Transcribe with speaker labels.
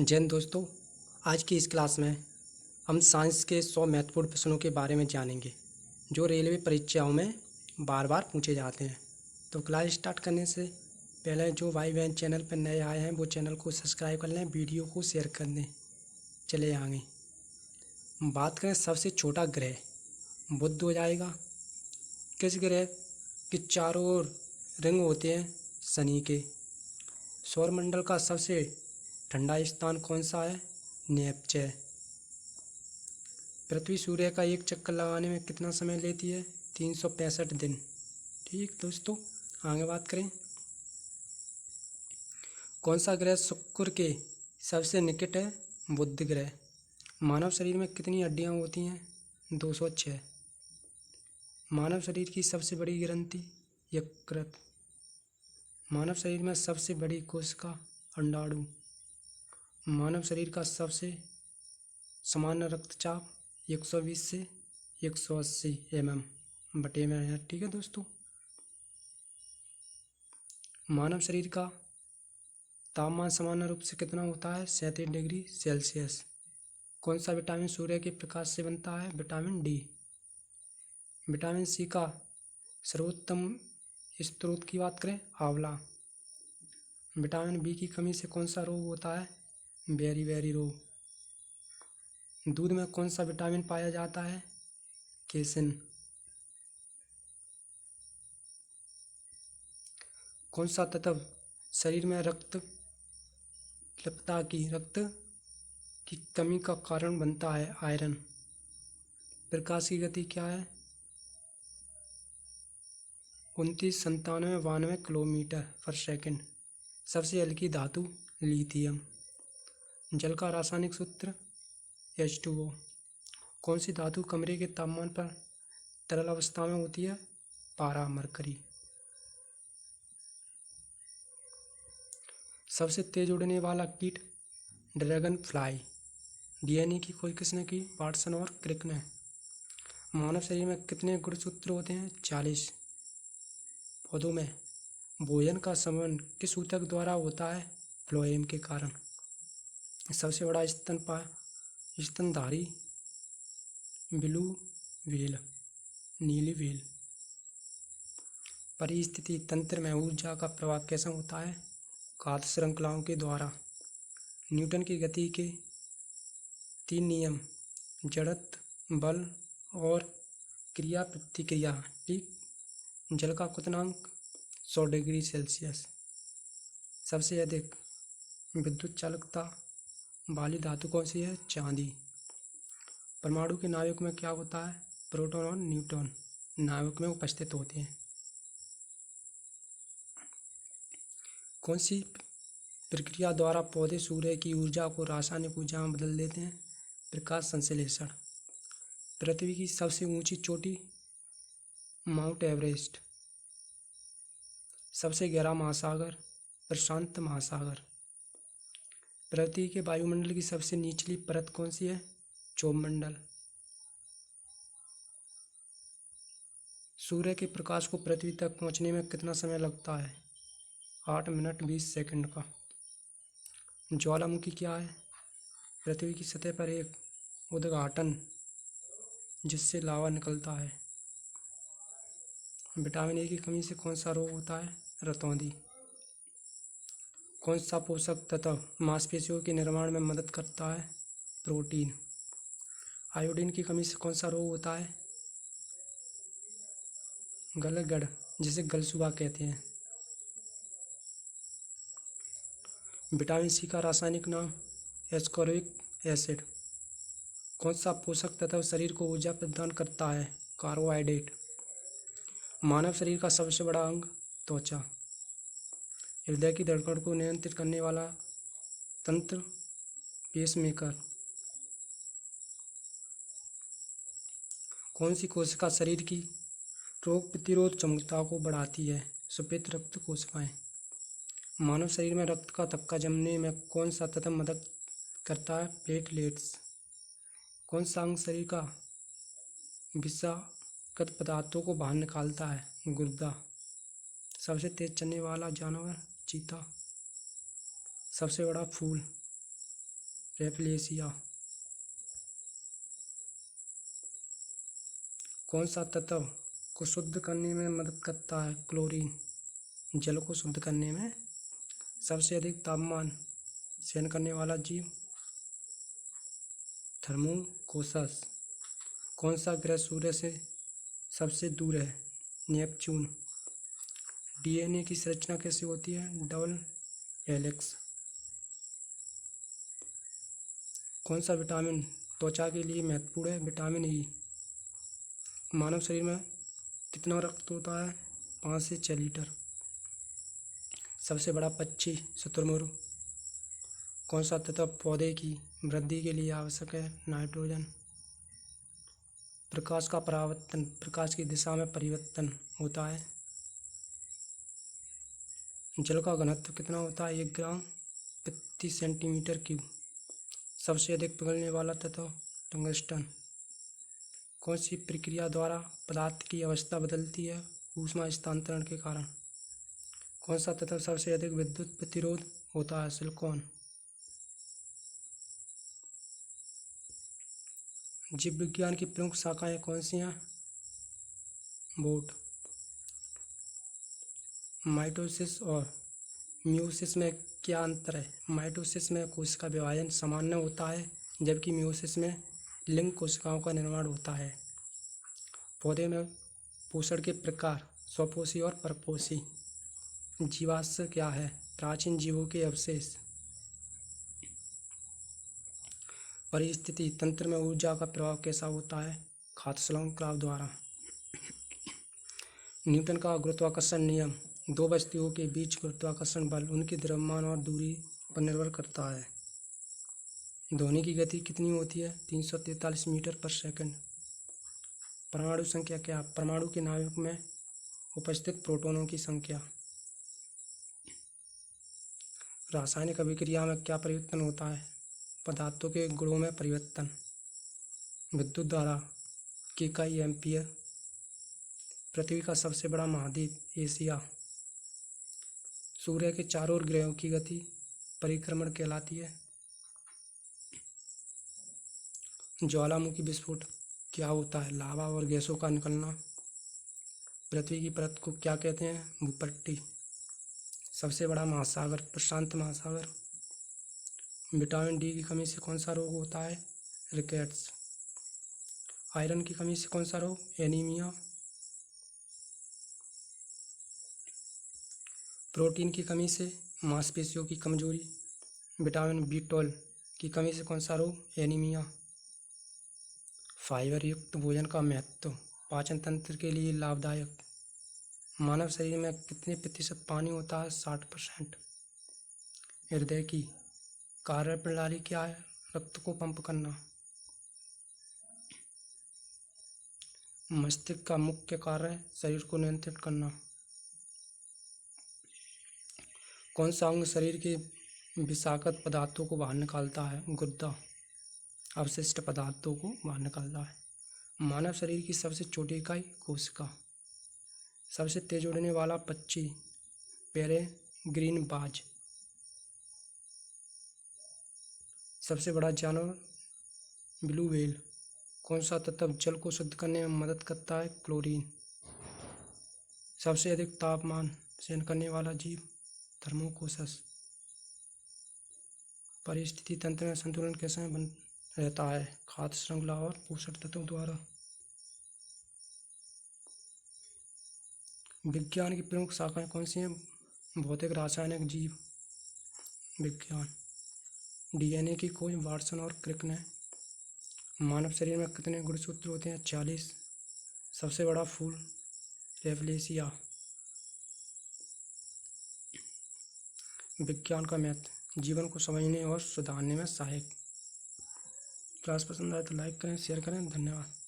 Speaker 1: जय हिंद दोस्तों। आज की इस क्लास में हम साइंस के 100 महत्वपूर्ण प्रश्नों के बारे में जानेंगे जो रेलवे परीक्षाओं में बार बार पूछे जाते हैं। तो क्लास स्टार्ट करने से पहले जो भाई बहन चैनल पर नए आए हैं वो चैनल को सब्सक्राइब कर लें, वीडियो को शेयर कर दें। चले आगे बात करें सबसे छोटा ग्रह बुध हो जाएगा। किस ग्रह के चारों ओर रिंग होते हैं? शनि के। सौरमंडल का सबसे ठंडा स्थान कौन सा है? नेपच्यून। पृथ्वी सूर्य का एक चक्कर लगाने में कितना समय लेती है? 365 दिन। ठीक दोस्तों, आगे बात करें। कौन सा ग्रह शुक्र के सबसे निकट है? बुध ग्रह। मानव शरीर में कितनी हड्डियां होती हैं? 206। मानव शरीर की सबसे बड़ी ग्रंथि? यकृत। मानव शरीर में सबसे बड़ी कोशिका? अंडाणु। मानव शरीर का सबसे सामान्य रक्तचाप 120 से 180 mm/में है। ठीक है दोस्तों। मानव शरीर का तापमान सामान्य रूप से कितना होता है? 37 डिग्री सेल्सियस। कौन सा विटामिन सूर्य के प्रकाश से बनता है? Vitamin D. विटामिन सी का सर्वोत्तम स्रोत की बात करें, आंवला। विटामिन बी की कमी से कौन सा रोग होता है? बेरी रोग। दूध में कौन सा विटामिन पाया जाता है? केसिन। कौन सा तत्व शरीर में रक्त की कमी का कारण बनता है? आयरन। प्रकाश की गति क्या है? 29,9792 किलोमीटर पर सेकंड। सबसे हल्की धातु? लिथियम। जल का रासायनिक सूत्र? H2O। कौन सी धातु कमरे के तापमान पर तरल अवस्था में होती है? पारा, मरकरी। सबसे तेज उड़ने वाला कीट? Dragon fly. डीएनए की खोज किसने की? वाटसन और क्रिक ने। मानव शरीर में कितने गुणसूत्र होते हैं? 40। पौधों में भोजन का समन किस ऊतक द्वारा होता है? फ्लोएम के कारण। सबसे बड़ा स्तनधारी? ब्लू व्हेल, नीली व्हेल। परिस्थिति तंत्र में ऊर्जा का प्रभाव कैसा होता है? घात श्रृंखलाओं के द्वारा। न्यूटन की गति के 3 नियम? जड़त्व, बल और क्रिया प्रतिक्रिया। ठीक। जल का क्वथनांक? 100 डिग्री सेल्सियस। सबसे अधिक विद्युत चालकता वाली धातु कौन सी है? चांदी। परमाणु के नाभिक में क्या होता है? प्रोटॉन और न्यूट्रॉन नाभिक में उपस्थित होते हैं। कौन सी प्रक्रिया द्वारा पौधे सूर्य की ऊर्जा को रासायनिक ऊर्जा में बदल देते हैं? प्रकाश संश्लेषण। पृथ्वी की सबसे ऊंची चोटी? Mount Everest. सबसे गहरा महासागर? प्रशांत महासागर। पृथ्वी के वायुमंडल की सबसे निचली परत कौन सी है? क्षोभमंडल। सूर्य के प्रकाश को पृथ्वी तक पहुंचने में कितना समय लगता है? 8 मिनट 20 सेकंड का। ज्वालामुखी क्या है? पृथ्वी की सतह पर एक उद्घाटन जिससे लावा निकलता है। विटामिन ए की कमी से कौन सा रोग होता है? रतौंधी। कौन सा पोषक तत्व मांसपेशियों के निर्माण में मदद करता है? प्रोटीन। आयोडीन की कमी से कौन सा रोग होता है? गलगड़, जिसे गलसुआ कहते हैं। विटामिन सी का रासायनिक नाम? Ascorbic acid. कौन सा पोषक तत्व शरीर को ऊर्जा प्रदान करता है? कार्बोहाइड्रेट। मानव शरीर का सबसे बड़ा अंग? त्वचा। हृदय की धड़कन को नियंत्रित करने वाला तंत्र? पेसमेकर। कौन सी कोशिका शरीर की रोग प्रतिरोध क्षमता को बढ़ाती है? श्वेत रक्त कोशिकाएं। मानव शरीर में रक्त का थक्का जमने में कौन सा तत्व मदद करता है? प्लेटलेट्स। कौन सा अंग शरीर का विषाक्त पदार्थों को बाहर निकालता है? गुर्दा। सबसे तेज चलने वाला जानवर? चीता। सबसे बड़ा फूल? रेफ्लेशिया। कौन सा तत्व को शुद्ध करने में मदद करता है? क्लोरीन। जल को शुद्ध करने में सबसे अधिक तापमान सहन करने वाला जीव? थर्मोकोसस। कौन सा ग्रह सूर्य से सबसे दूर है? नेपच्यून। डीएनए की संरचना कैसे होती है? Double helix. कौन सा विटामिन त्वचा के लिए महत्वपूर्ण है? Vitamin E. मानव शरीर में कितना रक्त होता है? 5 से 6 लीटर। सबसे बड़ा पक्षी शुतुरमुर्ग। कौन सा तत्व पौधे की वृद्धि के लिए आवश्यक है? नाइट्रोजन। प्रकाश का परावर्तन, प्रकाश की दिशा में परिवर्तन होता है। जल का घनत्व कितना होता है? 1 ग्राम प्रति सेंटीमीटर क्यूब। सबसे अधिक पिघलने वाला तत्व? टंगस्टन। कौन सी प्रक्रिया द्वारा पदार्थ की अवस्था बदलती है? ऊष्मा स्थानांतरण के कारण। कौन सा तत्व सबसे अधिक विद्युत प्रतिरोध होता है? सिलिकॉन। जीव विज्ञान की प्रमुख शाखाएं कौन सी हैं? बोट। माइटोसिस और मियोसिस में क्या अंतर है? माइटोसिस में कोशिका विभाजन सामान्य होता है, जबकि मियोसिस में लिंग कोशिकाओं का निर्माण होता है। पौधे में पोषण के प्रकार स्वपोषी और परपोषी। जीवाश्म क्या है? प्राचीन जीवों के अवशेष। परिस्थिति तंत्र में ऊर्जा का प्रभाव कैसा होता है? खाद्य श्रृंखला द्वारा। न्यूटन का गुरुत्वाकर्षण नियम। दो वस्तुओं के बीच गुरुत्वाकर्षण बल उनके द्रव्यमान और दूरी पर निर्भर करता है। ध्वनि की गति कितनी होती है? 343 मीटर पर सेकंड। परमाणु संख्या क्या? परमाणु के नाभिक में उपस्थित प्रोटॉनों की संख्या। रासायनिक अभिक्रिया में क्या परिवर्तन होता है? पदार्थों के गुणों में परिवर्तन। विद्युत धारा की इकाई एम्पियर। पृथ्वी का सबसे बड़ा महाद्वीप एशिया। सूर्य के चारों ओर ग्रहों की गति परिक्रमण कहलाती है। ज्वालामुखी विस्फोट क्या होता है? लावा और गैसों का निकलना। पृथ्वी की परत को क्या कहते हैं? भूपट्टी। सबसे बड़ा महासागर? प्रशांत महासागर। विटामिन डी की कमी से कौन सा रोग होता है? रिकेट्स। आयरन की कमी से कौन सा रोग? एनीमिया। प्रोटीन की कमी से मांसपेशियों की कमजोरी। विटामिन B12 की कमी से कौन सा रोग? एनीमिया। फाइबर युक्त भोजन का महत्व। पाचन तंत्र के लिए लाभदायक। मानव शरीर में कितने प्रतिशत पानी होता है? 60%। हृदय की कार्यप्रणाली क्या है? रक्त को पंप करना। मस्तिष्क का मुख्य कार्य है शरीर को नियंत्रित करना। कौन सा अंग शरीर के विषाक्त पदार्थों को बाहर निकालता है? गुर्दा। अवशिष्ट पदार्थों को बाहर निकालता है। मानव शरीर की सबसे छोटी इकाई? कोशिका। सबसे तेज उड़ने वाला पक्षी? पेरेग्रीन बाज। सबसे बड़ा जानवर? Blue whale. कौन सा तत्व जल को शुद्ध करने में मदद करता है? क्लोरीन। सबसे अधिक तापमान सहन करने वाला जीव? थर्मोकोसस। परिस्थिति तंत्र में संतुलन कैसे बन रहता है? खाद्य श्रृंखला और पोषक तत्वों द्वारा। विज्ञान की प्रमुख शाखाएं कौन सी हैं? भौतिक, रासायनिक, जीव विज्ञान। डीएनए की खोज वाटसन और क्रिक ने। मानव शरीर में कितने गुणसूत्र होते हैं? 40। सबसे बड़ा फूल? रेफ्लेशिया। विज्ञान का महत्व। जीवन को समझने और सुधारने में सहायक। क्लास पसंद आए तो लाइक करें, शेयर करें। धन्यवाद।